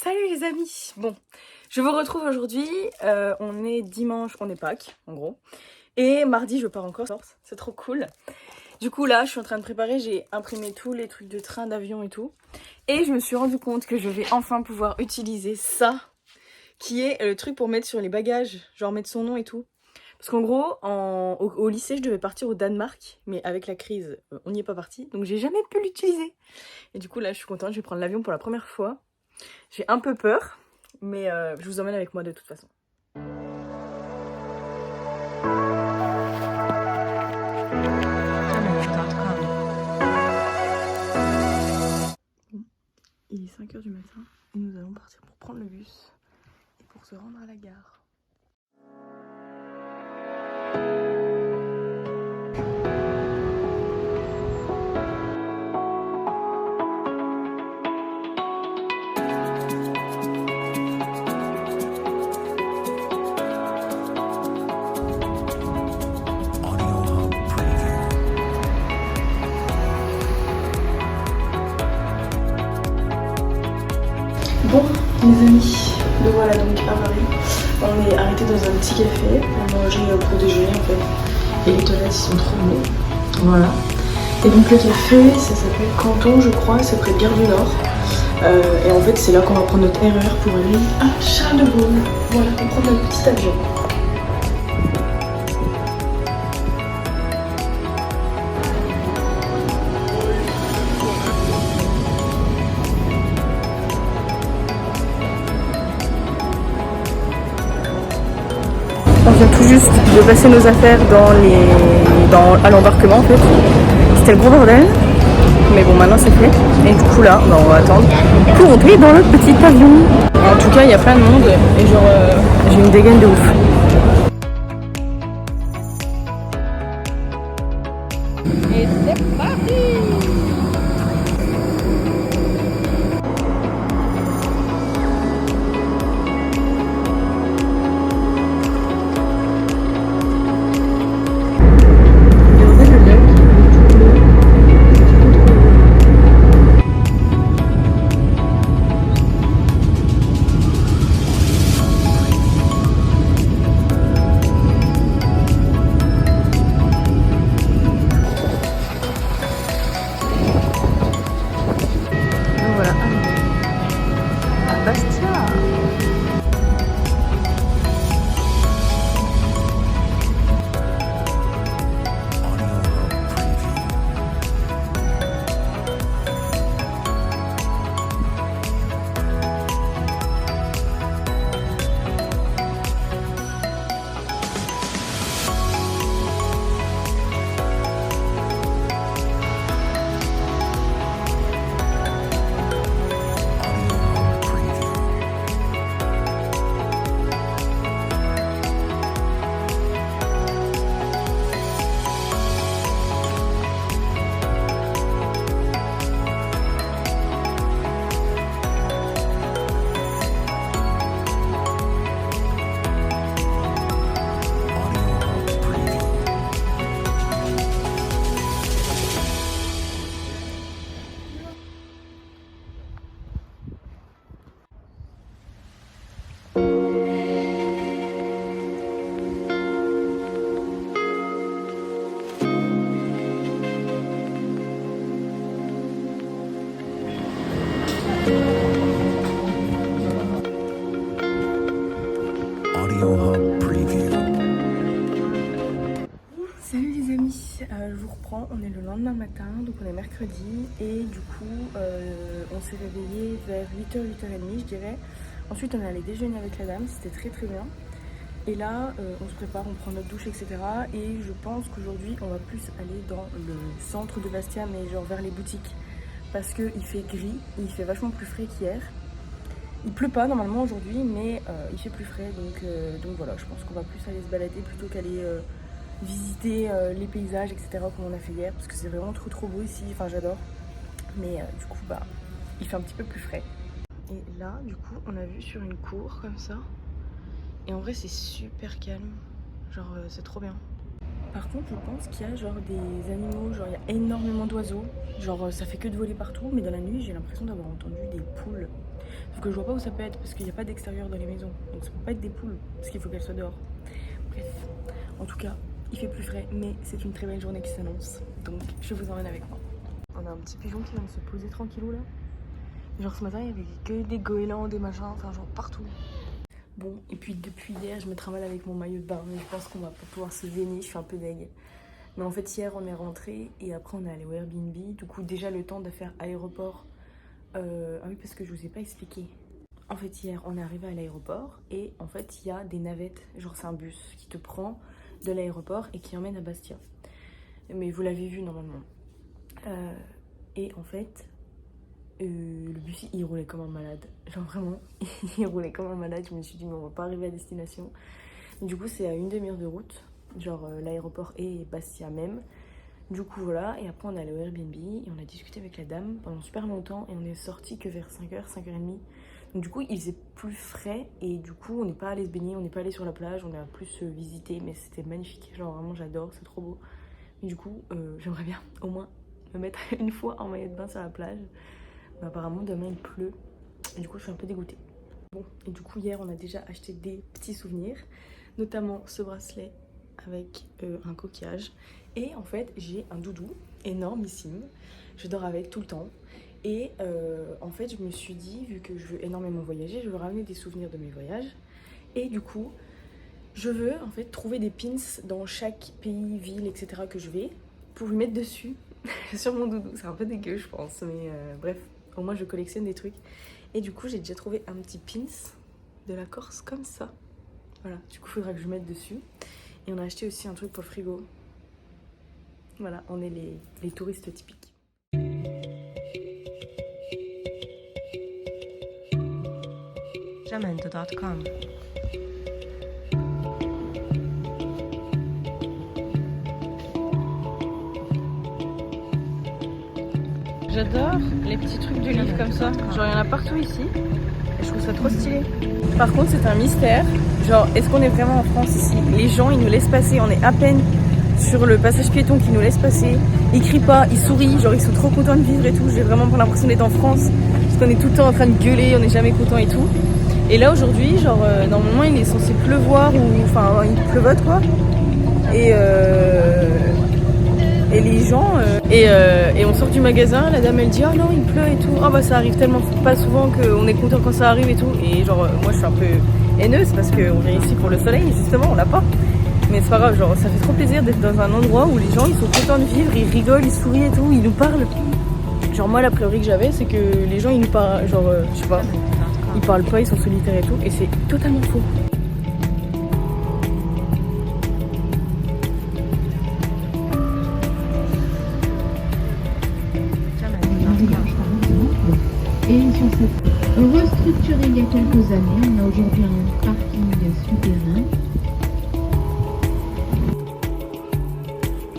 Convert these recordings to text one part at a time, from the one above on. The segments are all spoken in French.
Salut les amis. Bon, je vous retrouve aujourd'hui, on est dimanche, on est Pâques en gros. Et mardi je pars en Corse, c'est trop cool. Du coup là je suis en train de préparer, j'ai imprimé tous les trucs de train, d'avion et tout. Et je me suis rendu compte que je vais enfin pouvoir utiliser ça, qui est le truc pour mettre sur les bagages, genre mettre son nom et tout. Parce qu'en gros, au lycée je devais partir au Danemark, mais avec la crise on n'y est pas parti, donc j'ai jamais pu l'utiliser. Et du coup là je suis contente, je vais prendre l'avion pour la première fois. J'ai un peu peur, mais je vous emmène avec moi de toute façon. Il est 5 h du matin et nous allons partir pour prendre le bus et pour se rendre à la gare. Bon, mes amis, nous voilà donc à Paris. On est arrêté dans un petit café pour manger pour déjeuner en fait. Et les toilettes sont trop beaux. Voilà. Et donc le café, ça s'appelle Canton, je crois, c'est près de Gare du Nord. Et en fait, c'est là qu'on va prendre notre RER pour aller à Charles de Gaulle. Voilà, on prend notre petit avion. On vient tout juste de passer nos affaires à l'embarquement en fait. C'était le gros bordel, mais bon maintenant c'est fait. Et du coup là, on va attendre pour monter dans le petit avion. En tout cas il y a plein de monde et genre j'ai une dégaine de ouf. Et c'est parti! Salut les amis, je vous reprends, on est le lendemain matin, donc on est mercredi et du coup on s'est réveillé vers 8h, 8h30 je dirais. Ensuite on est allé déjeuner avec la dame, c'était très très bien. Et là on se prépare, on prend notre douche etc. Et je pense qu'aujourd'hui on va plus aller dans le centre de Bastia mais genre vers les boutiques. Parce qu'il fait gris, et il fait vachement plus frais qu'hier. Il pleut pas normalement aujourd'hui mais il fait plus frais donc voilà, je pense qu'on va plus aller se balader plutôt qu'aller visiter les paysages etc comme on a fait hier parce que c'est vraiment trop beau ici, enfin j'adore. Mais du coup bah il fait un petit peu plus frais. Et là du coup on a vu sur une cour comme ça et en vrai c'est super calme, genre c'est trop bien. Par contre, je pense qu'il y a genre des animaux, genre il y a énormément d'oiseaux. Genre ça fait que de voler partout, mais dans la nuit, j'ai l'impression d'avoir entendu des poules. Sauf que je vois pas où ça peut être parce qu'il n'y a pas d'extérieur dans les maisons. Donc ça peut pas être des poules parce qu'il faut qu'elles soient dehors. Bref, en tout cas, il fait plus frais, mais c'est une très belle journée qui s'annonce. Donc je vous emmène avec moi. On a un petit pigeon qui vient de se poser tranquillou là. Genre ce matin, il y avait que des goélands, des machins, enfin genre partout. Bon, et puis depuis hier, je me trimballe avec mon maillot de bain, mais je pense qu'on va pas pouvoir se baigner, je suis un peu deg. Mais en fait, hier, on est rentré et après, on est allé au Airbnb. Du coup, déjà le temps de faire aéroport. Ah oui, parce que je vous ai pas expliqué. En fait, hier, on est arrivé à l'aéroport et en fait, il y a des navettes. Genre, c'est un bus qui te prend de l'aéroport et qui emmène à Bastia. Mais vous l'avez vu normalement. Et en fait, le bus, il roulait comme un malade. Genre, vraiment, il roulait comme un malade. Je me suis dit, mais on va pas arriver à destination. Du coup, c'est à une demi-heure de route. Genre, l'aéroport et Bastia même. Du coup, voilà. Et après, on est allé au Airbnb et on a discuté avec la dame pendant super longtemps. Et on est sorti que vers 5h, 5h30. Donc, du coup, il faisait plus frais. Et du coup, on n'est pas allé se baigner, on n'est pas allé sur la plage. On a plus visité. Mais c'était magnifique. Genre, vraiment, j'adore. C'est trop beau. Mais du coup, j'aimerais bien au moins me mettre une fois en maillot de bain sur la plage. Mais apparemment, demain, il pleut. Et du coup, je suis un peu dégoûtée. Bon, et du coup, hier, on a déjà acheté des petits souvenirs. Notamment ce bracelet avec un coquillage. Et en fait, j'ai un doudou énormissime. Je dors avec tout le temps. Et en fait, je me suis dit, vu que je veux énormément voyager, je veux ramener des souvenirs de mes voyages. Et du coup, je veux en fait trouver des pins dans chaque pays, ville, etc. que je vais pour lui mettre dessus sur mon doudou. C'est un peu dégueu, je pense, mais bref, au moins je collectionne des trucs. Et du coup, j'ai déjà trouvé un petit pins de la Corse comme ça. Voilà, du coup, il faudra que je mette dessus. Et on a acheté aussi un truc pour le frigo. Voilà, on est les touristes typiques. Jamendo.com. J'adore les petits trucs de livres comme ça. Genre, il y en a partout ici. Et je trouve ça trop stylé. Par contre, c'est un mystère. Genre, est-ce qu'on est vraiment en France ici? Les gens, ils nous laissent passer. On est à peine sur le passage piéton qui nous laisse passer. Ils crient pas, ils sourient. Genre, ils sont trop contents de vivre et tout. J'ai vraiment pas l'impression d'être en France. Parce qu'on est tout le temps en train de gueuler, on n'est jamais content et tout. Et là, aujourd'hui, genre, normalement, il est censé pleuvoir ou. Enfin, il pleuvote quoi. Et les gens et on sort du magasin, la dame elle dit oh non il pleut et tout, oh bah ça arrive tellement pas souvent qu'on est content quand ça arrive et tout, et genre moi je suis un peu haineuse parce qu'on vient ici pour le soleil justement, on l'a pas, mais c'est pas grave, genre ça fait trop plaisir d'être dans un endroit où les gens ils sont contents de vivre, ils rigolent, ils sourient et tout, ils nous parlent. Genre moi la priori que j'avais c'est que les gens ils nous parlent, genre je sais pas, ils parlent pas, ils sont solitaires et tout, et c'est totalement faux. Et sur cette restructurée il y a quelques années, on a aujourd'hui un parking souterrain.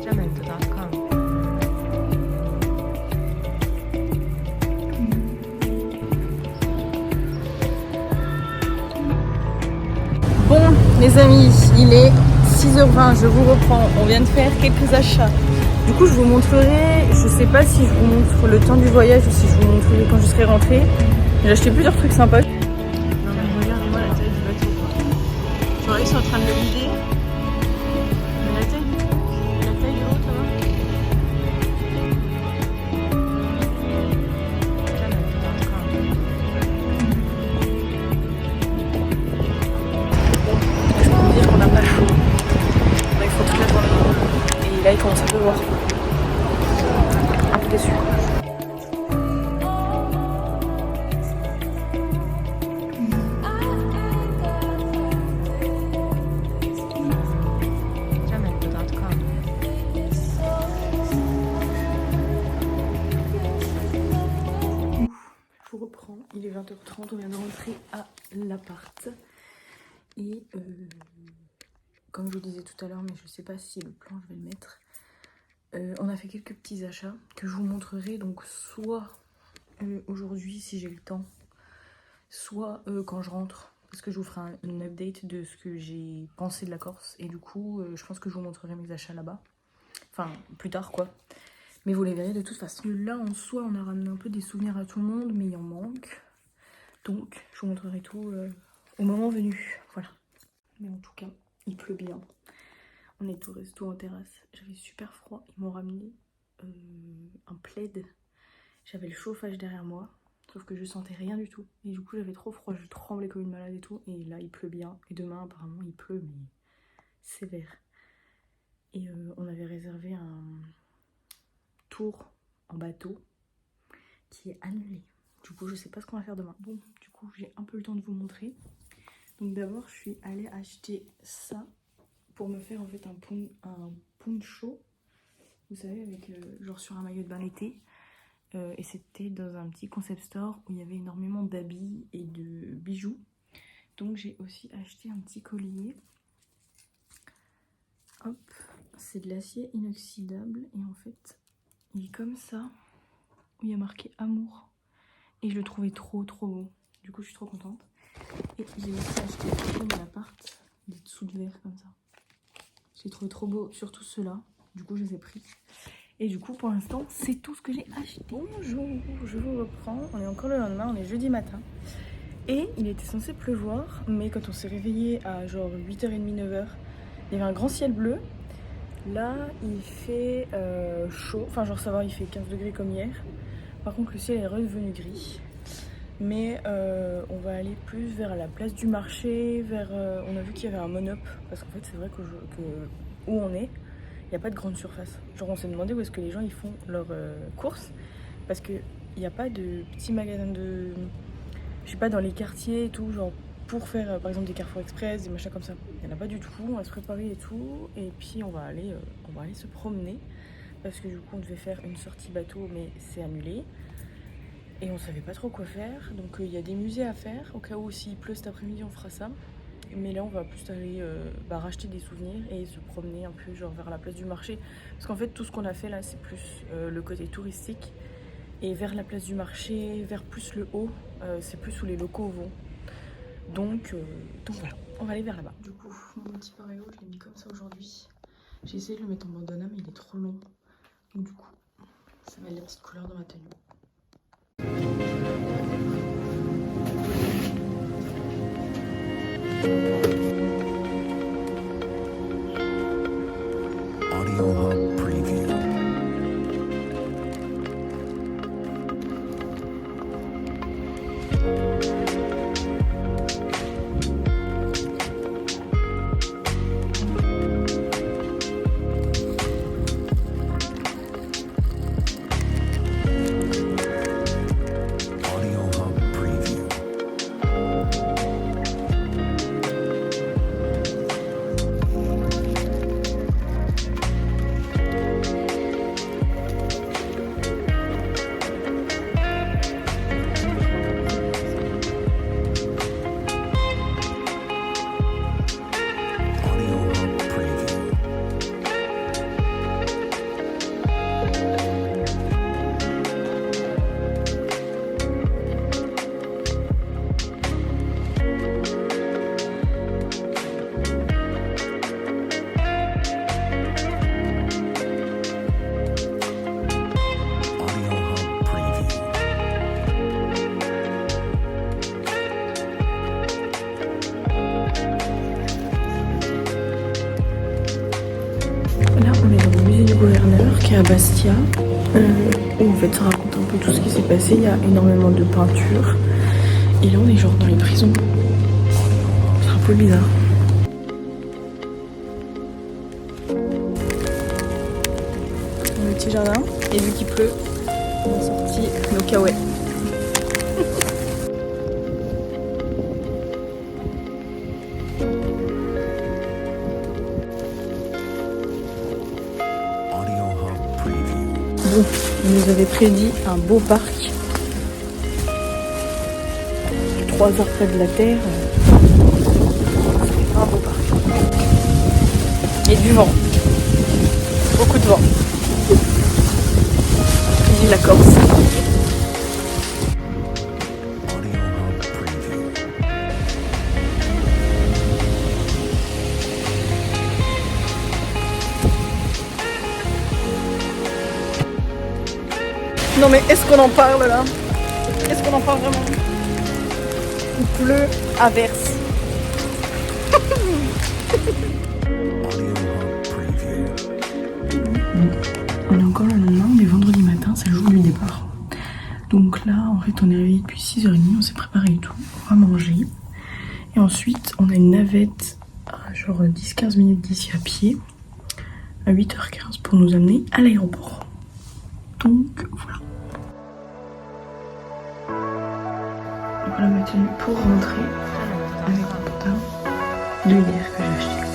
Jamendo.com. Bon les amis, il est 6h20, je vous reprends, on vient de faire quelques achats. Du coup je vous montrerai, je sais pas si je vous montre le temps du voyage ou si je vous montrerai quand je serai rentrée. J'ai acheté plusieurs trucs sympas. Non mais regardez-moi la taille du bateau quoi. Genre ils sont en train de le vider. Mais la taille du haut, ça va. Je peux vous dire qu'on n'a pas chaud. Il faut toute la journée. Et là il commence à pleuvoir. Un peu déçu. Jamendo.com. Je vous reprends, il est 20h30, on vient de rentrer à l'appart. Et comme je vous disais tout à l'heure, mais je sais pas si le plan je vais le mettre, on a fait quelques petits achats que je vous montrerai donc soit aujourd'hui si j'ai le temps, soit quand je rentre, parce que je vous ferai une update de ce que j'ai pensé de la Corse. Et du coup, je pense que je vous montrerai mes achats là-bas. Enfin, plus tard quoi. Mais vous les verrez de toute façon. Là, en soi, on a ramené un peu des souvenirs à tout le monde, mais il en manque. Donc, je vous montrerai tout au moment venu. Voilà. Mais en tout cas, il pleut bien. On est au resto en terrasse. J'avais super froid. Ils m'ont ramené un plaid. J'avais le chauffage derrière moi. Sauf que je sentais rien du tout. Et du coup, j'avais trop froid. Je tremblais comme une malade et tout. Et là, il pleut bien. Et demain, apparemment, il pleut, mais sévère. Et on avait réservé un tour en bateau qui est annulé. Du coup, je sais pas ce qu'on va faire demain. Bon, du coup, j'ai un peu le temps de vous montrer. Donc d'abord, je suis allée acheter ça pour me faire en fait un poncho. Vous savez, avec genre sur un maillot de bain l'été. Et c'était dans un petit concept store où il y avait énormément d'habits et de bijoux. Donc j'ai aussi acheté un petit collier. Hop, c'est de l'acier inoxydable et en fait il est comme ça, où il y a marqué amour. Et je le trouvais trop beau. Du coup je suis trop contente. Et j'ai aussi acheté dans l'appart des dessous de verre comme ça. Je les trouvais trop beaux, surtout ceux-là. Du coup je les ai pris. Et du coup pour l'instant c'est tout ce que j'ai acheté. Bonjour, je vous reprends. On est encore le lendemain, on est jeudi matin. Et il était censé pleuvoir, mais quand on s'est réveillé à genre 8h30, 9h, il y avait un grand ciel bleu. Là, il fait chaud. Enfin, genre, ça va, il fait 15 degrés comme hier. Par contre, le ciel est redevenu gris. Mais on va aller plus vers la place du marché. On a vu qu'il y avait un Monop. Parce qu'en fait, c'est vrai que où on est, il n'y a pas de grande surface. Genre, on s'est demandé où est-ce que les gens ils font leurs courses. Parce qu'il n'y a pas de petits magasins de... Je sais pas, dans les quartiers et tout, genre... pour faire par exemple des Carrefour Express, des machins comme ça. Il n'y en a pas du tout, on va se préparer et tout. Et puis on va aller se promener. Parce que du coup on devait faire une sortie bateau mais c'est annulé. Et on savait pas trop quoi faire. Donc il y a des musées à faire. Au cas où s'il pleut cet après-midi on fera ça. Mais là on va plus aller racheter des souvenirs et se promener un peu genre vers la place du marché. Parce qu'en fait tout ce qu'on a fait là c'est plus le côté touristique. Et vers la place du marché, vers plus le haut, c'est plus où les locaux vont. Donc voilà, on va aller vers là-bas. Du coup, mon petit pareo, je l'ai mis comme ça aujourd'hui. J'ai essayé de le mettre en bandana, mais il est trop long. Donc du coup, ça va être la petite couleur dans ma tenue. Audio Hub Preview. Là, on est dans le musée du gouverneur qui est à Bastia, où en fait ça raconte un peu tout ce qui s'est passé. Il y a énormément de peintures. Et là, on est genre dans les prisons. C'est un peu bizarre. Le petit jardin. Et vu qu'il pleut, on a sorti nos caouets. Bon, il nous avait prédit un beau parc. 3 heures près de la terre. C'est pas un beau parc. Et du vent. Beaucoup de vent. Vive la Corse. Non mais est-ce qu'on en parle là? Est-ce qu'on en parle vraiment? Il pleut à verse. Audio Hub Preview. On est encore le lendemain, on est vendredi matin, c'est le jour du départ. Donc là, en fait, on est réveillé depuis 6h30, on s'est préparé et tout, on va manger. Et ensuite, on a une navette à genre 10-15 minutes d'ici à pied, à 8h15 pour nous amener à l'aéroport. Donc voilà. Voilà ma tenue pour rentrer avec mon pantalon de hier que j'ai acheté.